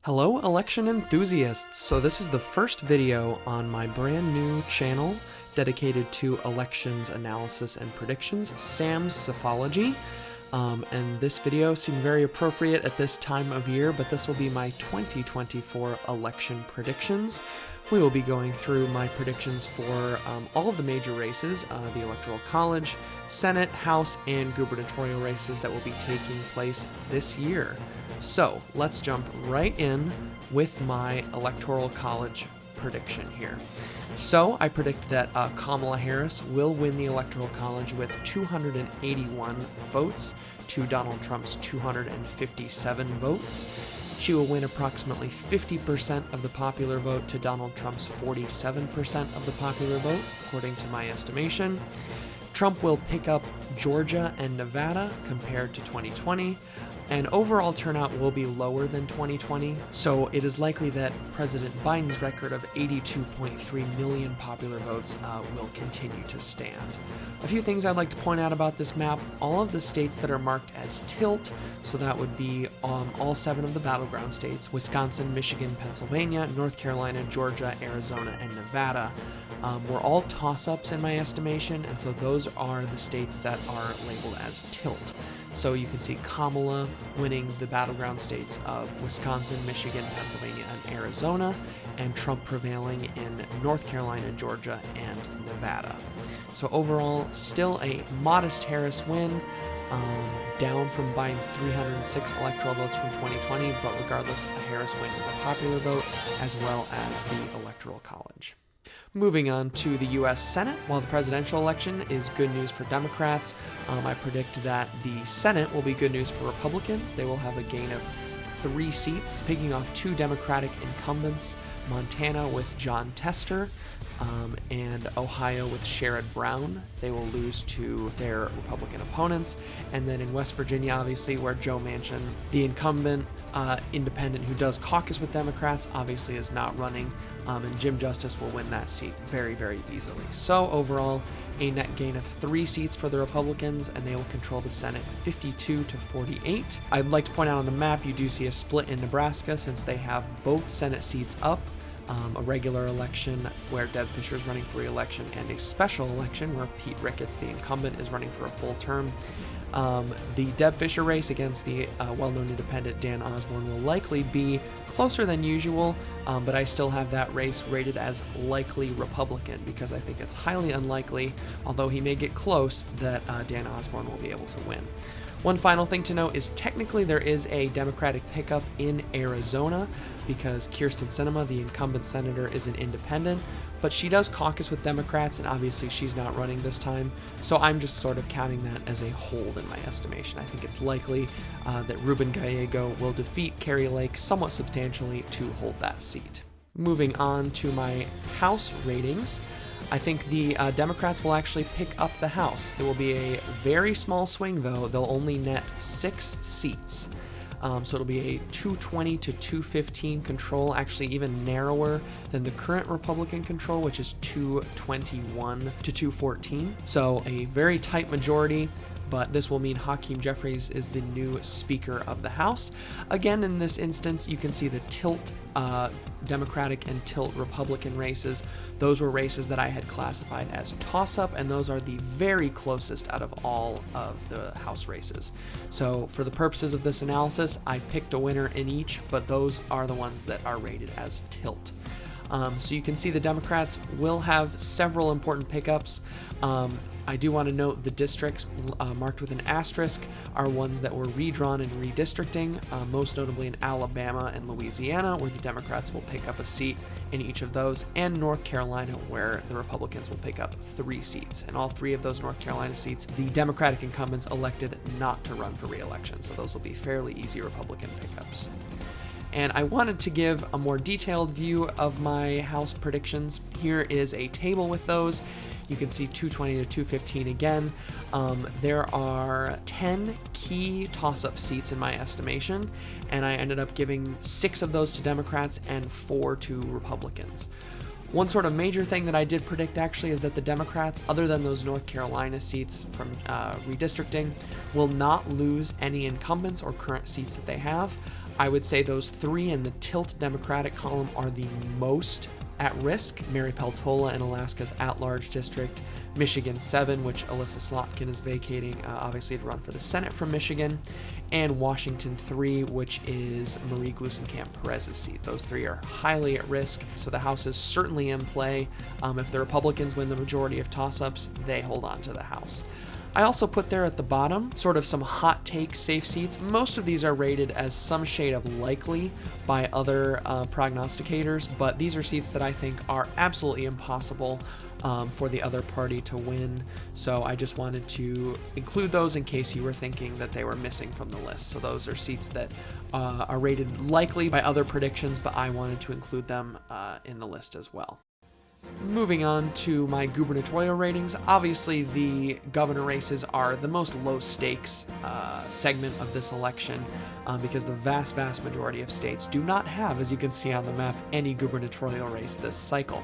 Hello election enthusiasts! So this is the first video on my brand new channel dedicated to elections analysis and predictions, Sam's Psephology. And this video seemed very appropriate at this time of year, but this will be my 2024 election predictions. We will be going through my predictions for all of the major races, the Electoral College, Senate, House, and gubernatorial races that will be taking place this year. So let's jump right in with my Electoral College prediction here. So I predict that Kamala Harris will win the Electoral College with 281 votes to Donald Trump's 257 votes. She will win approximately 50% of the popular vote to Donald Trump's 47% of the popular vote, according to my estimation. Trump will pick up Georgia and Nevada compared to 2020, and overall turnout will be lower than 2020, so it is likely that President Biden's record of 82.3 million popular votes will continue to stand. A few things I'd like to point out about this map: all of the states that are marked as tilt, so that would be all 7 of the battleground states: Wisconsin, Michigan, Pennsylvania, North Carolina, Georgia, Arizona, and Nevada, were all toss-ups in my estimation, and so those are the states that are labeled as tilt. So you can see Kamala winning the battleground states of Wisconsin, Michigan, Pennsylvania, and Arizona, and Trump prevailing in North Carolina, Georgia, and Nevada. So overall, still a modest Harris win, down from Biden's 306 electoral votes from 2020, but regardless, a Harris win in the popular vote as well as the Electoral College. Moving on to the U.S. Senate, while the presidential election is good news for Democrats, I predict that the Senate will be good news for Republicans. They will have a gain of 3 seats, picking off 2 Democratic incumbents: Montana with John Tester, and Ohio with Sherrod Brown. They will lose to their Republican opponents. And then in West Virginia, obviously, where Joe Manchin, the incumbent independent who does caucus with Democrats, obviously is not running, and Jim Justice will win that seat very, very easily. So overall, a net gain of 3 seats for the Republicans, and they will control the Senate 52 to 48. I'd like to point out on the map, you do see a split in Nebraska since they have both Senate seats up. A regular election where Deb Fischer is running for re-election, and a special election where Pete Ricketts, the incumbent, is running for a full term. The Deb Fischer race against the well-known independent Dan Osborne will likely be closer than usual, but I still have that race rated as likely Republican because I think it's highly unlikely, although he may get close, that Dan Osborne will be able to win. One final thing to note is technically there is a Democratic pickup in Arizona because Kyrsten Sinema, the incumbent senator, is an independent, but she does caucus with Democrats, and obviously she's not running this time, so I'm just sort of counting that as a hold in my estimation. I think it's likely that Ruben Gallego will defeat Kari Lake somewhat substantially to hold that seat. Moving on to my House ratings, I think the Democrats will actually pick up the House. It will be a very small swing, though. They'll only net 6 seats. So it'll be a 220 to 215 control, actually even narrower than the current Republican control, which is 221 to 214. So a very tight majority, but this will mean Hakeem Jeffries is the new Speaker of the House. Again, in this instance, you can see the tilt Democratic and tilt Republican races. Those were races that I had classified as toss-up, and those are the very closest out of all of the House races. So for the purposes of this analysis, I picked a winner in each, but those are the ones that are rated as tilt. So you can see the Democrats will have several important pickups. I do want to note the districts marked with an asterisk are ones that were redrawn in redistricting, most notably in Alabama and Louisiana, where the Democrats will pick up a seat in each of those, and North Carolina, where the Republicans will pick up 3 seats. And all 3 of those North Carolina seats, the Democratic incumbents elected not to run for re-election, so those will be fairly easy Republican pickups. And I wanted to give a more detailed view of my House predictions. Here is a table with those. You can see 220 to 215 again. There are 10 key toss-up seats in my estimation, and I ended up giving 6 of those to Democrats and 4 to Republicans. One sort of major thing that I did predict actually is that the Democrats, other than those North Carolina seats from redistricting, will not lose any incumbents or current seats that they have. I would say those three in the tilt Democratic column are the most at risk. Mary Peltola in Alaska's at-large district, Michigan 7, which Alyssa Slotkin is vacating, obviously to run for the Senate from Michigan, and Washington 3, which is Marie Gluesenkamp-Perez's seat. Those three are highly at risk, so the House is certainly in play. If the Republicans win the majority of toss-ups, they hold on to the House. I also put there at the bottom sort of some hot take safe seats. Most of these are rated as some shade of likely by other prognosticators, but these are seats that I think are absolutely impossible for the other party to win. So I just wanted to include those in case you were thinking that they were missing from the list. So those are seats that are rated likely by other predictions, but I wanted to include them in the list as well. Moving on to my gubernatorial ratings, obviously the governor races are the most low stakes segment of this election because the vast majority of states do not have, as you can see on the map, any gubernatorial race this cycle.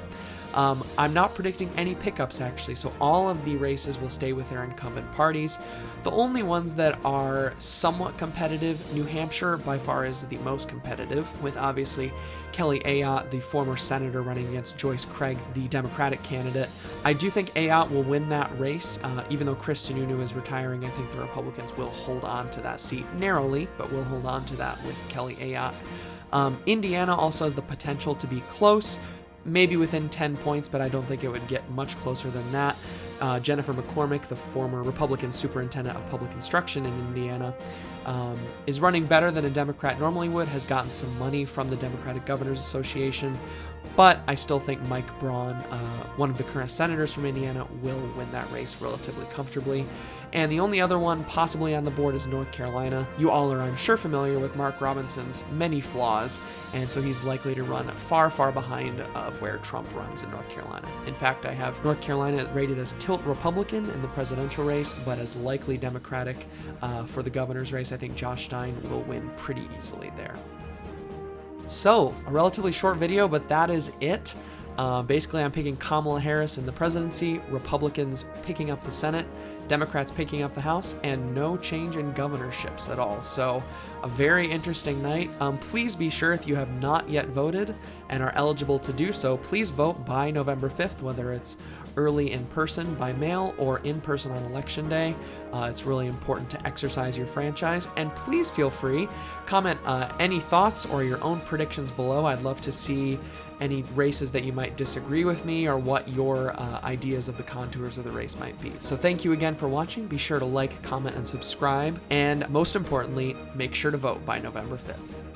I'm not predicting any pickups actually, so all of the races will stay with their incumbent parties. The only ones that are somewhat competitive, New Hampshire by far is the most competitive, with obviously Kelly Ayotte, the former senator, running against Joyce Craig, the Democratic candidate. I do think Ayotte will win that race, even though Chris Sununu is retiring. I think the Republicans will hold on to that seat narrowly, but will hold on to that with Kelly Ayotte. Indiana also has the potential to be close, maybe within 10 points, but I don't think it would get much closer than that. Jennifer McCormick, the former Republican superintendent of public instruction in Indiana, is running better than a Democrat normally would, has gotten some money from the Democratic Governors Association, but I still think Mike Braun, one of the current senators from Indiana, will win that race relatively comfortably. And the only other one possibly on the board is North Carolina. You all are, I'm sure, familiar with Mark Robinson's many flaws, and so he's likely to run far behind of where Trump runs in North Carolina. In fact, I have North Carolina rated as tilt Republican in the presidential race, but as likely Democratic for the governor's race. I think Josh Stein will win pretty easily there. So, a relatively short video, but that is it. Basically, I'm picking Kamala Harris in the presidency, Republicans picking up the Senate, Democrats picking up the House, and no change in governorships at all. So a very interesting night. Please be sure, if you have not yet voted and are eligible to do so, please vote by November 5th, whether it's early in person by mail or in person on election day. It's really important to exercise your franchise, and please feel free, comment any thoughts or your own predictions below. I'd love to see any races that you might disagree with me or what your ideas of the contours of the race might be. So thank you again for watching. Be sure to like, comment, and subscribe. And most importantly, make sure to vote by November 5th.